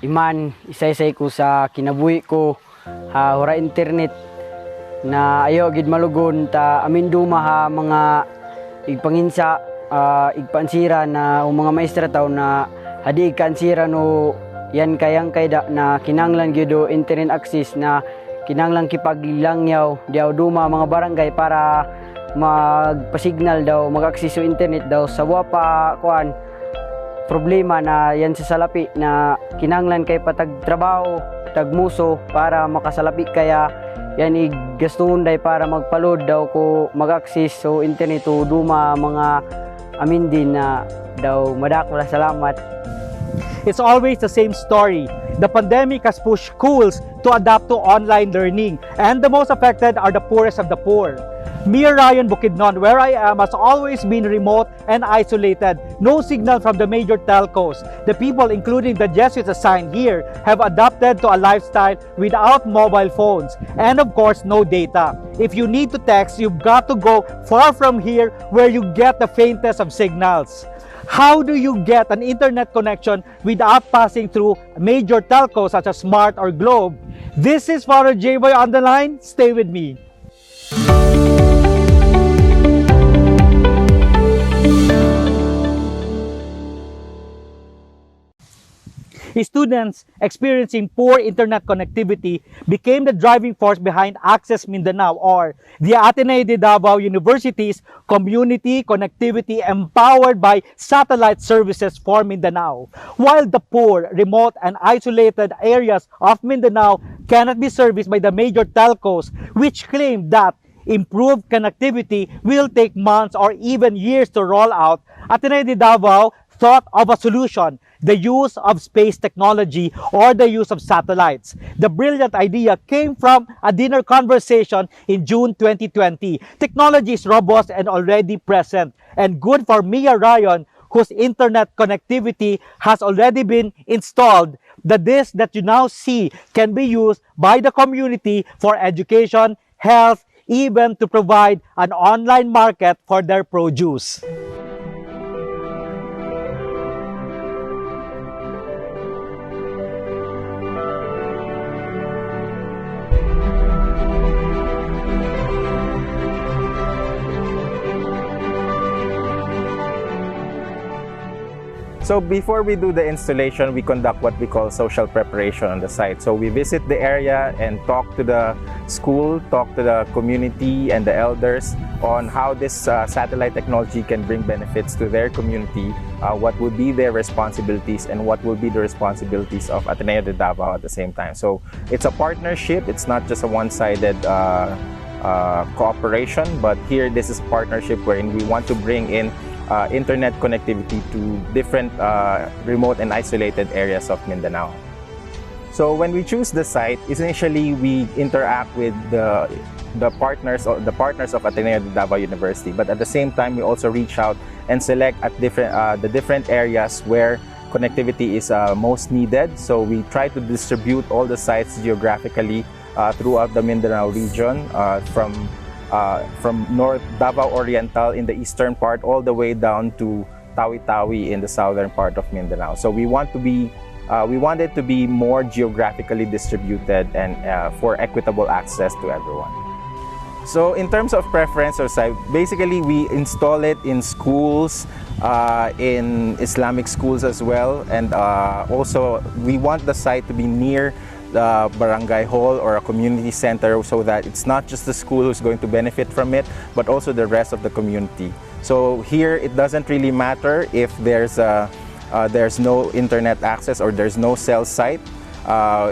iman isa-isay ko sa kinabuhi ko hura internet na ayo gid malugon ta amin duma ha mga igpanginsa igpansira na o mga maestra taw na hadi ikansira no yan kayang kayda na kinanglan gyud o internet access na kinanglan kipaglangyaw diaw duma mga barangay para magpa-signal daw mag-access sa internet daw sa wapa kuan problema na yan sa salapi na kinanglan kay patag trabaho tagmuso para makasalapi kaya yan igastuhon day para magpaload daw ko mag-access so internet o duma mga amin din na daw madako la salamat. It's always the same story. The pandemic has pushed schools to adapt to online learning, and the most affected are the poorest of the poor. Miarayon, Bukidnon, where I am, has always been remote and isolated. No signal from the major telcos. The people, including the Jesuits assigned here, have adapted to a lifestyle without mobile phones. And of course, no data. If you need to text, you've got to go far from here where you get the faintest of signals. How do you get an internet connection without passing through major telcos such as Smart or Globe? This is Father J-Boy on the line. Stay with me. Students experiencing poor internet connectivity became the driving force behind Access Mindanao, or the Ateneo de Davao University's community connectivity empowered by satellite services for Mindanao. While the poor, remote, and isolated areas of Mindanao cannot be serviced by the major telcos, which claim that improved connectivity will take months or even years to roll out, Ateneo de Davao thought of a solution: the use of space technology or the use of satellites. The brilliant idea came from a dinner conversation in June 2020. Technology is robust and already present and good for Miarayon, whose internet connectivity has already been installed. The dish that you now see can be used by the community for education, health, even to provide an online market for their produce. So before we do the installation, we conduct what we call social preparation on the site. So we visit the area and talk to the school, talk to the community and the elders on how this satellite technology can bring benefits to their community, what would be their responsibilities and what will be the responsibilities of Ateneo de Davao at the same time. So it's a partnership, it's not just a one-sided cooperation, but here this is a partnership wherein we want to bring in internet connectivity to different remote and isolated areas of Mindanao. So when we choose the site, initially we interact with the partners of Ateneo de Davao University, but at the same time we also reach out and select at the different areas where connectivity is most needed. So we try to distribute all the sites geographically throughout the Mindanao region, from North Davao Oriental in the eastern part all the way down to Tawi-Tawi in the southern part of Mindanao. So we want it to be more geographically distributed and for equitable access to everyone. So in terms of preference or site, basically we install it in schools, in Islamic schools as well, and also we want the site to be near the barangay hall or a community center so that it's not just the school who's going to benefit from it, but also the rest of the community. So here it doesn't really matter if there's no internet access or there's no cell site.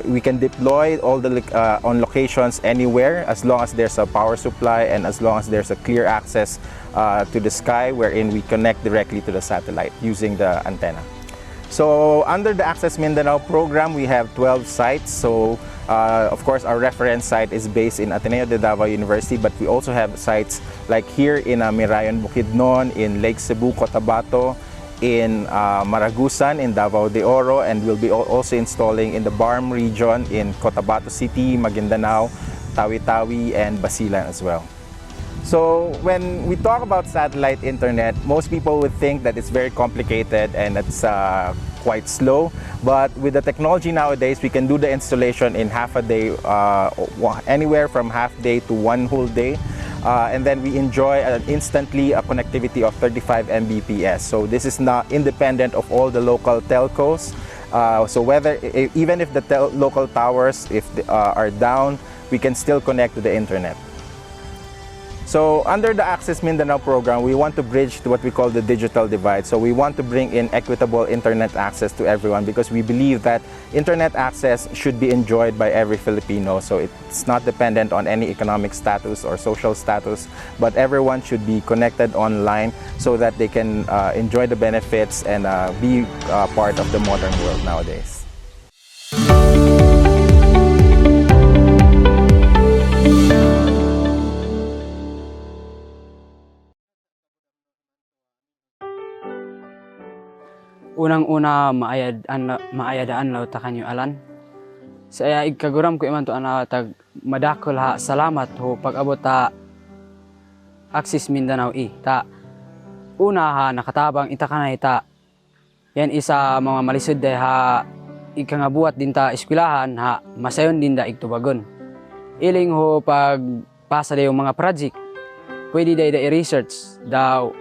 We can deploy all the on locations anywhere as long as there's a power supply and as long as there's a clear access to the sky wherein we connect directly to the satellite using the antenna. So under the Access Mindanao program, we have 12 sites. So of course, our reference site is based in Ateneo de Davao University, but we also have sites like here in Miarayon, Bukidnon, in Lake Cebu, Cotabato, in Maragusan, in Davao de Oro, and we'll be also installing in the Barm region in Cotabato City, Maguindanao, Tawi-Tawi, and Basilan as well. So when we talk about satellite internet, most people would think that it's very complicated and it's quite slow. But with the technology nowadays, we can do the installation in half a day, anywhere from half day to one whole day. And then we enjoy instantly a connectivity of 35 Mbps. So this is not independent of all the local telcos. So even if the local towers are down, we can still connect to the internet. So under the Access Mindanao program, we want to bridge to what we call the digital divide. So we want to bring in equitable internet access to everyone because we believe that internet access should be enjoyed by every Filipino. So it's not dependent on any economic status or social status, but everyone should be connected online so that they can enjoy the benefits and be part of the modern world nowadays. Unang-una maayadaan law ta kanyo alan. Saya igkaguram ko iman to ana tag madakol ha salamat ho pag-abot ta Access Mindanao ta. Una ha nakatabang ita kanay ta. Yan isa mga malisod day ha ikangabuhat din ta eskwelahan ha masayon din da igtubagon. Iling ho pag pasa daw mga project. Pwede day i-research daw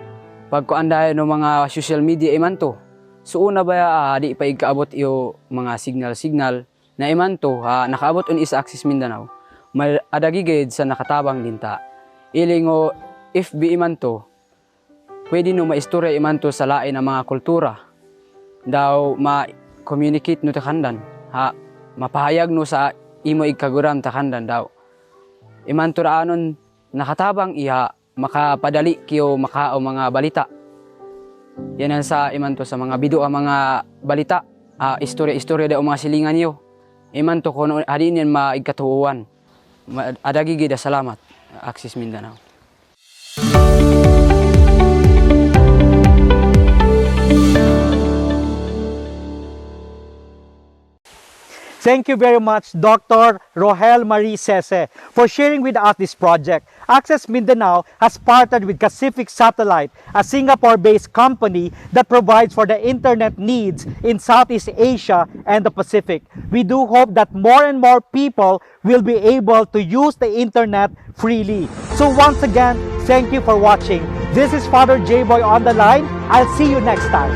pagkuan dayon ng mga social media iman to. So una ba di pa ikaabot iyo mga signal na iman to nakaabot on is Access Mindanao. May adagigid sa nakatabang dinta. Iling o FB iman to, pwede no maistorya iman to sa lain ng mga kultura. Daw ma-communicate no takandan. Mapahayag no sa imo ikaguram takandan daw. Iman to raanon nakatabang iha makapadali kiyo makao mga balita. Yan ang sa iman to sa mga video mga balita, istorya daw mga silingan niyo. Iman to kuno adin yan maigkatuuan. Adagi gid salamat Access Mindanao. Thank you very much, Dr. Rohel Marie Sese, for sharing with us this project. Access Mindanao has partnered with Pacific Satellite, a Singapore-based company that provides for the internet needs in Southeast Asia and the Pacific. We do hope that more and more people will be able to use the internet freely. So once again, thank you for watching. This is Father J-Boy on the line. I'll see you next time.